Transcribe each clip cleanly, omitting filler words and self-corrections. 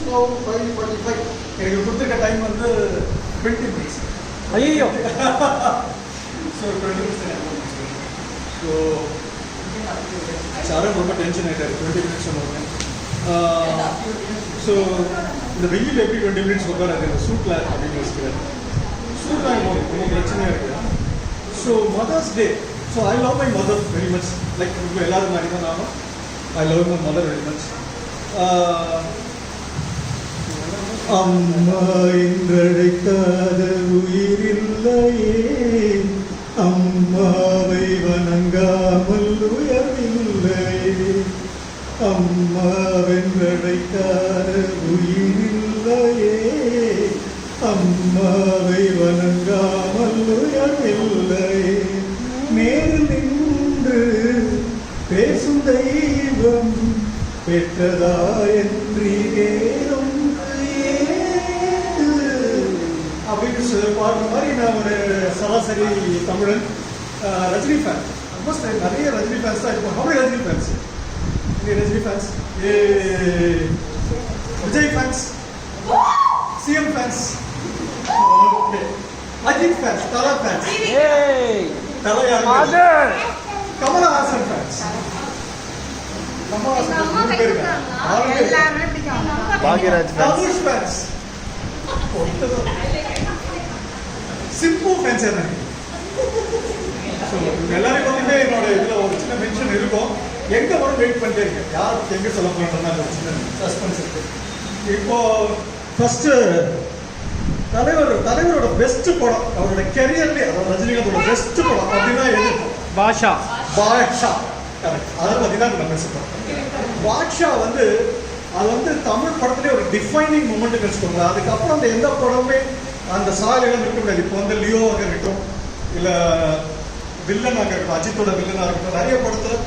now 5:45. எனக்கு கொடுத்துருக்க time வந்து 20 minutes. ஐயோ ஸோ 20 minutes ஸோ சாரும் ரொம்ப டென்ஷன் ஆகிட்டாரு 20 minutes சொன்னோடனே. ஸோ இந்த வெயில் எப்படி 20 minutes உட்காராது இந்த சூட்டில் அப்படின்னு யோசிக்கிறாரு. சூட்டாக ரொம்ப பிரச்சனையாக இருக்குது. So mother's day. So I love my mother very much. Like இப்போ எல்லாரும் மாதிரி தான் நானும் I love my mother very much. அம்மா என்றழைக்காத உயிரில்லையே, அம்மாவை வணங்காமல் உயர்வில்லையே. அம்மாவென்றழைக்காத உயிரில்லையே, அம்மாவை வணங்காமல் உயர்வில்லையே. நேரில் நின்று பேசும் தெய்வம் பெற்றதா என்று ஏறும் அப்படின்னு பாடுற மாதிரி நான் ஒரு சராசரி தமிழன். ரஜினி ஃபேன். ஆல்மோஸ்ட் நிறைய ரஜினி ஃபேன்ஸ் தான் இருப்போம். அப்படி Rajini fans, Rajini fans, Vijay fans, CM fans, Ajith fans, Thala fans, Kamal Haasan fans. Bhagyaraj Dhanush fans, Simbu fans. எல்லாரும் பார்த்தீங்கன்னா என்னோட இதில் ஒரு சின்ன மென்ஷன் இருக்கும். எங்கே வரும் வெயிட் பண்ணிட்டே இருக்கேன், யாருக்கு எங்கே சொல்ல போகிறோம்னா ஒரு சின்ன சஸ்பென்ஸ் இருக்கு. இப்போ ஃபர்ஸ்ட் தலைவரோட பெஸ்ட் படம், அவரோட கெரியர்லேயே அதாவது ரஜினிகாந்தோட பெஸ்ட் படம் அப்படின்னா எது? பாஷா. கரெக்ட். அதை பற்றி தான் நம்ம பேசுகிறோம். பாட்ஷா வந்து அது வந்து தமிழ் படத்துலேயே ஒரு டிஃபைனிங் மூமெண்ட் வச்சுக்கோங்க. அதுக்கப்புறம் அந்த எந்த படமே அந்த சாலையெல்லாம் இருக்க முடியாது. இப்போ வந்து லியோவாக இருக்கட்டும், இல்லை வில்லனாக இருக்கட்டும், அஜித்தோட வில்லனாக இருக்கட்டும், நிறைய படத்தில்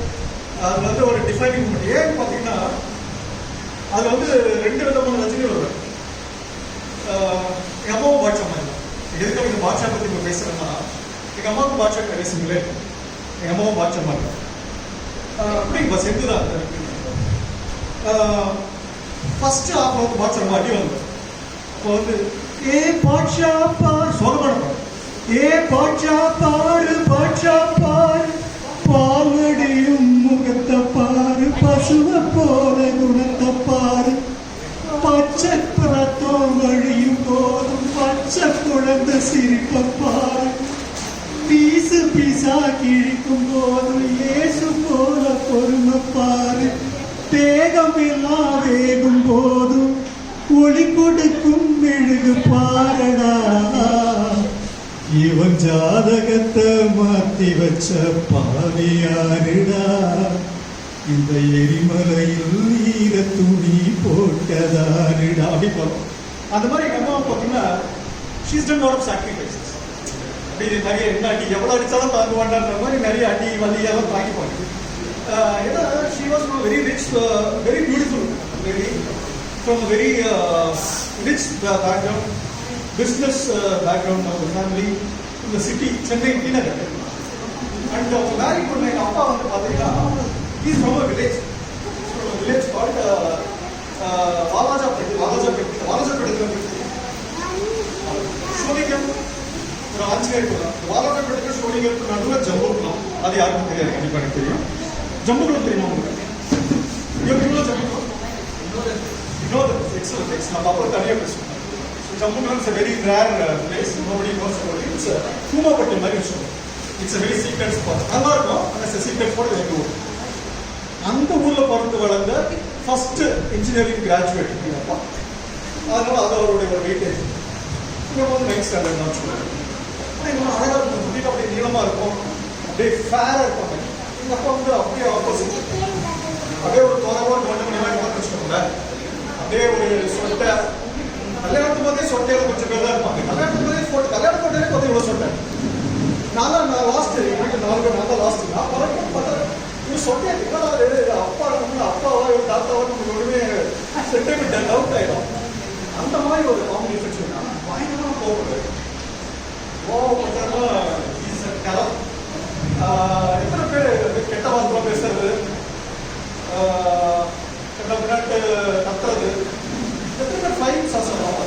அது வந்து ஒரு டிஃபைனிங் மூமெண்ட். ஏன்னு பார்த்தீங்கன்னா அதில் வந்து 2 விதமான ரஜினி வருவார். எங்கள் அம்மாவும் பாட்ஷா மாதிரி தான். எதுக்காக இந்த பாட்ஷா பற்றி இப்போ பேசுகிறேன்னா, எங்கள் அம்மாவுக்கும் பாட்ஷா நிறைய சிமிலே, எங்கள் அம்மாவும் பாட்ஷா மாதிரி தான். அப்படிங்க செந்து தான் ஃபர்ஸ்ட் ஹாஃப் வந்து பாட்ஷா அடி வந்து அப்போ வந்து ஏ பாட்ஷா பார் சோகமான படம். ஏ பாட்ஷா பாரு, பாட்ஷா பாரு, பாலடியும் முகத்தை பாரு, பசுவை போல குணத்தை பாரு, பச்சை பிரத்தம் வழியும் போதும் பச்சை குழந்தை சிரிப்பை பாரு, பீசு பீசா கிழிக்கும் போது இயேசு போல பொறுமை பாரு, தேகம் எல்லாம் வேகும் போதும் ஒளி கொடுக்கும் மெழுகு பாரடா, இவன் ஜாதகத்தை மாத்தி வச்ச பாவியாருடா, இந்த எரிமலையில் ஈர துணி போட்டதாருடா அப்படி போறோம். அந்த மாதிரி எங்கள் அம்மா பார்த்தீங்கன்னா she's done lot of sacrifices. நிறைய என்ன அடி எவ்வளோ அடித்தாலும் தாங்குவாண்டான்ற மாதிரி நிறைய அடி வலியெல்லாம் தாங்கிப்பாங்க. ஏன்னா she was very rich, very beautiful lady from very rich background, business background of family இந்த சிட்டி சென்னை டிநகர். அண்ட் அவங்க மேரி பண்ண எங்கள் அப்பா வந்து பார்த்தீங்கன்னா is from a village called வாலாஜாபேட்டத்தில் சோனிகம் ஒரு ஆஞ்சநேயர் குளம். வாலாஜாபேட்டத்தில் சோனிகருக்கு நடுவில் ஜம்புகுளம். அது யாருக்கும் தெரியாது, கண்டிப்பாக எனக்கு தெரியும். ஜம்புகுளம் தெரியுமா உங்களுக்கு? ஜம்புகுளம் எக்ஸலன்ட் எக்ஸலன்ட். நம்ம அப்புறம் தனியாக பேசுவோம். ஜம்புகுளம் is a very rare place. Nobody knows about it. It's a Koomapatti மாதிரி விஷயம். It's a very secret spot. நல்லா இருக்கும். ஆனால் சீக்ரெட் ஸ்பாட் எங்கள் ஊர். அந்த ஊரில் பிறந்து வளர்ந்த ஃபர்ஸ்ட் இன்ஜினியரிங் கிராஜுவேட் எங்கள் அப்பா. அதனால அது அவருடைய ஒரு வெயிட்டேஜ். இங்கே வந்து 9th ஸ்டாண்டர்ட் தான் சொல்லுவாங்க. ஆனால் இன்னும் அழகாக இருக்கும். சுற்றிட்டு அப்படியே நீளமாக இருக்கும், அப்படியே ஃபேராக இருப்பாங்க. எங்கள் அப்பா வந்து அப்படியே ஆப்போசிட். அப்படியே ஒரு தொலைவாக 2 மணி மாதிரி பார்த்து வச்சுக்கோங்களேன். அப்படியே ஒரு சொட்டை. கல்யாணத்துக்கு போதே சொட்டையில் கொஞ்சம் பேர் தான் இருப்பாங்க. கல்யாணத்துக்கு போதே கல்யாணம் போட்டே பார்த்து இவ்வளோ சொட்டை. நான் லாஸ்ட், எனக்கு 4 பேர், நான் தான் லாஸ்ட். நான் பழக்கம் பார்த்தா இது சொட்டையா அப்பா அப்பாவா தாத்தாவா நமக்கு ஒன்றுமே சென்டிமெண்ட் டவுட் ஆயிடும். அந்த மாதிரி ஒரு காம்பினேஷன் பயங்கரமாக போகிறது. கலம் எத்தனை பேர் கெட்ட வாசமாக பேசுறது, கெட்ட பின்னாட்டு கத்துறது,